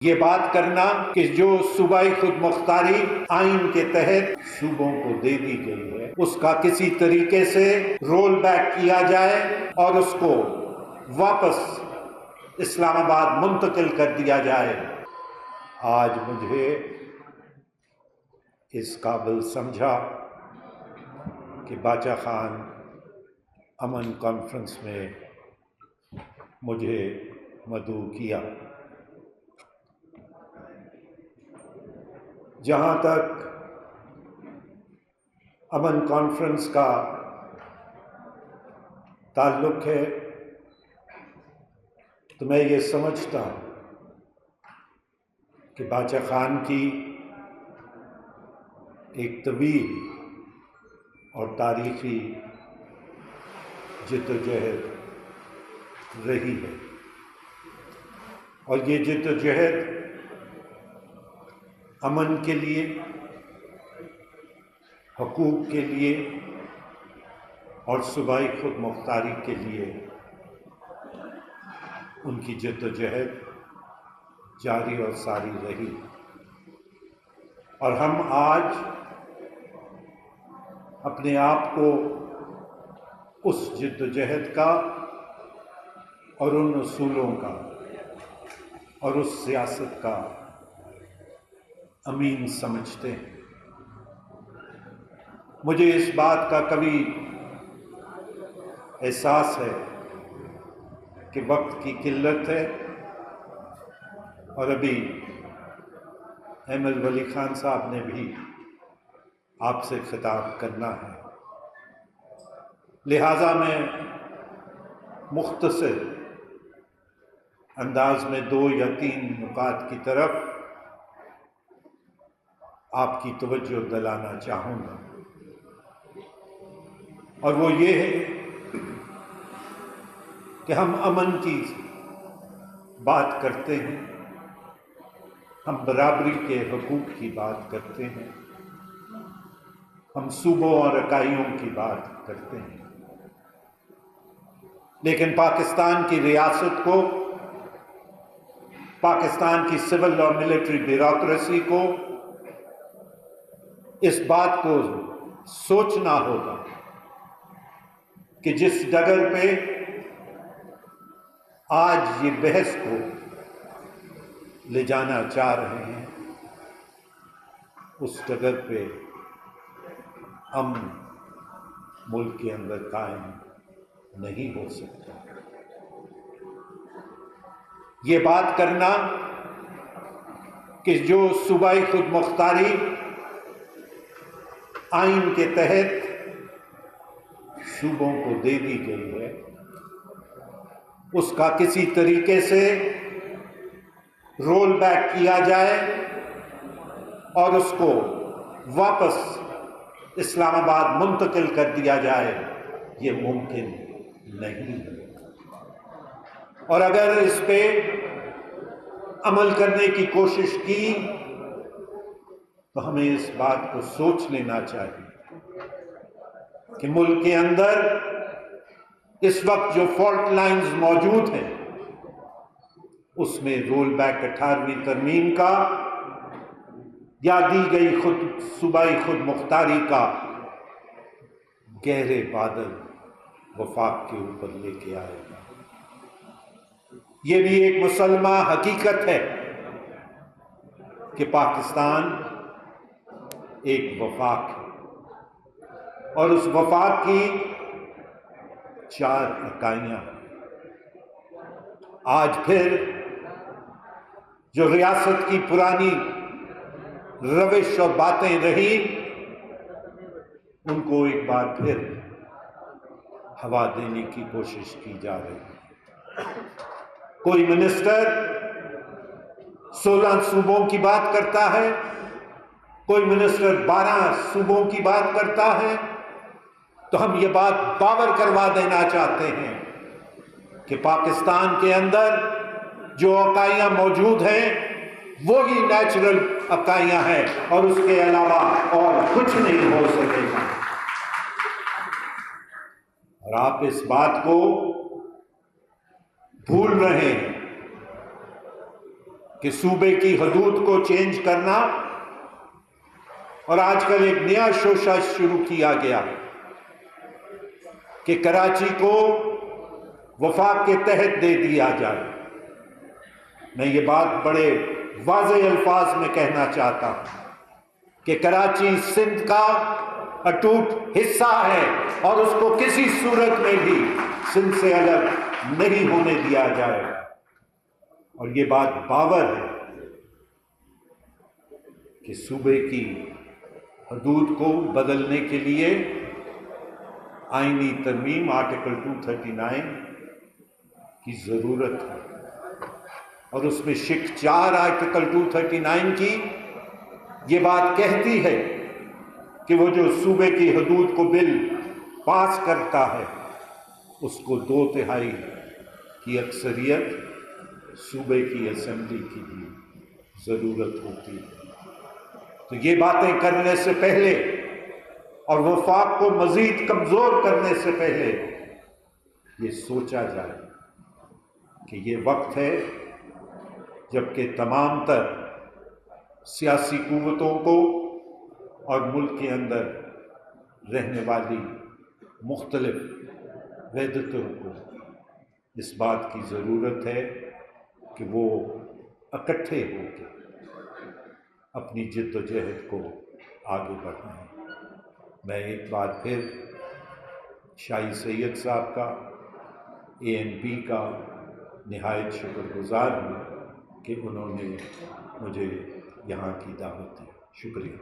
یہ بات کرنا کہ جو صوبائی خود مختاری آئین کے تحت صوبوں کو دے دی گئی ہے اس کا کسی طریقے سے رول بیک کیا جائے اور اس کو واپس اسلام آباد منتقل کر دیا جائے، آج مجھے اس قابل سمجھا کہ باچا خان امن کانفرنس میں مجھے مدعو کیا۔ جہاں تک امن کانفرنس کا تعلق ہے تو میں یہ سمجھتا ہوں کہ باچا خان کی ایک طویل اور تاریخی جدوجہد رہی ہے، اور یہ جدوجہد امن کے لیے، حقوق کے لیے اور صوبائی خود مختاری کے لیے ان کی جدوجہد جاری اور ساری رہی، اور ہم آج اپنے آپ کو اس جدوجہد کا اور ان اصولوں کا اور اس سیاست کا امین سمجھتے ہیں۔ مجھے اس بات کا کبھی احساس ہے کہ وقت کی قلت ہے اور ابھی احمد ولی خان صاحب نے بھی آپ سے خطاب کرنا ہے، لہٰذا میں مختصر انداز میں 2 یا 3 نکات کی طرف آپ کی توجہ دلانا چاہوں گا، اور وہ یہ ہے کہ ہم امن کی بات کرتے ہیں، ہم برابری کے حقوق کی بات کرتے ہیں، ہم صوبوں اور اکائیوں کی بات کرتے ہیں، لیکن پاکستان کی ریاست کو، پاکستان کی سول اور ملٹری بیوروکریسی کو اس بات کو سوچنا ہوگا کہ جس ڈگر پہ آج یہ بحث کو لے جانا چاہ رہے ہیں اس ڈگر پہ امن ملک کے اندر قائم نہیں ہو سکتا۔ یہ بات کرنا کہ جو صوبائی خود مختاری آئین کے تحت صوبوں کو دے دی گئی ہے اس کا کسی طریقے سے رول بیک کیا جائے اور اس کو واپس اسلام آباد منتقل کر دیا جائے، یہ ممکن نہیں ہے، اور اگر اس پہ عمل کرنے کی کوشش کی تو ہمیں اس بات کو سوچ لینا چاہیے کہ ملک کے اندر اس وقت جو فالٹ لائنز موجود ہیں اس میں رول بیک 18ویں ترمیم کا یا دی گئی صوبائی خود مختاری کا گہرے بادل وفاق کے اوپر لے کے آئے گا۔ یہ بھی ایک مسلمہ حقیقت ہے کہ پاکستان ایک وفاق ہے اور اس وفاق کی 4 اکائیاں ہیں۔ آج پھر جو ریاست کی پرانی روش اور باتیں رہی ان کو ایک بار پھر ہوا دینے کی کوشش کی جا رہی ہے۔ کوئی منسٹر 16 صوبوں کی بات کرتا ہے، کوئی منسٹر 12 صوبوں کی بات کرتا ہے، تو ہم یہ بات باور کروا دینا چاہتے ہیں کہ پاکستان کے اندر جو اکائیاں موجود ہیں وہی نیچرل اکائیاں ہیں اور اس کے علاوہ اور کچھ نہیں ہو سکے گا، اور آپ اس بات کو بھول رہے ہیں کہ صوبے کی حدود کو چینج کرنا، اور آج کل ایک نیا شوشہ شروع کیا گیا کہ کراچی کو وفاق کے تحت دے دیا جائے۔ میں یہ بات بڑے واضح الفاظ میں کہنا چاہتا ہوں کہ کراچی سندھ کا اٹوٹ حصہ ہے اور اس کو کسی صورت میں بھی سندھ سے الگ نہیں ہونے دیا جائے گا۔ اور یہ بات باور ہے کہ صوبے کی حدود کو بدلنے کے لیے آئینی ترمیم آرٹیکل 239 کی ضرورت ہے، اور اس میں شق 4 آرٹیکل 239 کی یہ بات کہتی ہے کہ وہ جو صوبے کی حدود کو بل پاس کرتا ہے اس کو 2/3 کی اکثریت صوبے کی اسمبلی کی بھی ضرورت ہوتی ہے۔ تو یہ باتیں کرنے سے پہلے اور وفاق کو مزید کمزور کرنے سے پہلے یہ سوچا جائے کہ یہ وقت ہے جب کہ تمام تر سیاسی قوتوں کو اور ملک کے اندر رہنے والی مختلف وحدتوں کو اس بات کی ضرورت ہے کہ وہ اکٹھے ہو کے اپنی جد و جہد کو آگے بڑھائیں۔ میں ایک بار پھر شاہی سید صاحب کا، ANP کا نہایت شکر گزار ہوں کہ انہوں نے مجھے یہاں کی دعوت دی۔ شکریہ۔